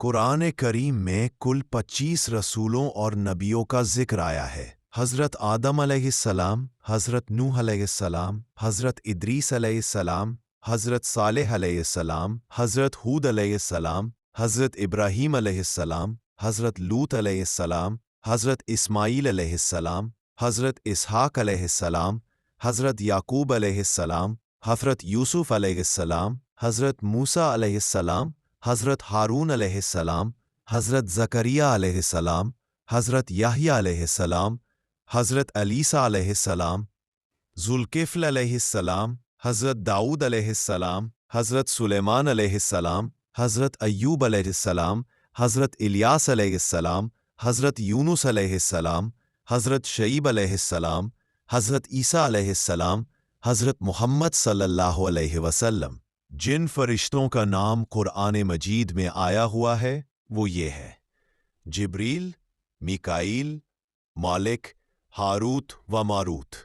قرآن کریم میں کل 25 رسولوں اور نبیوں کا ذکر آیا ہے۔ حضرت آدم علیہ السلام، حضرت نوح علیہ السلام، حضرت ادریس علیہ السلام، حضرت صالح علیہ السلام، حضرت ہود علیہ السلام، حضرت ابراہیم علیہ السلام، حضرت لوط علیہ السلام، حضرت اسماعیل علیہ السلام، حضرت اسحاق علیہ السلام، حضرت یعقوب علیہ السلام، حضرت یوسف علیہ السلام، حضرت موسیٰ علیہ السلام، حضرت ہارون علیہ السلام، حضرت زکریا علیہ السلام، حضرت یحییٰ علیہ السلام، حضرت عیسیٰ علیہ السلام، ذوالکفل علیہ السلام، حضرت داؤد علیہ السلام، حضرت سلیمان علیہ السلام، حضرت ایوب علیہ السلام، حضرت الیاس علیہ السلام، حضرت یونس علیہ السلام، حضرت شعیب علیہ السلام، حضرت عیسیٰ علیہ السلام، حضرت محمد صلی اللہ علیہ وسلم۔ جن فرشتوں کا نام قرآن مجید میں آیا ہوا ہے وہ یہ ہے: جبریل، میکائیل، مالک، ہاروت و ماروت۔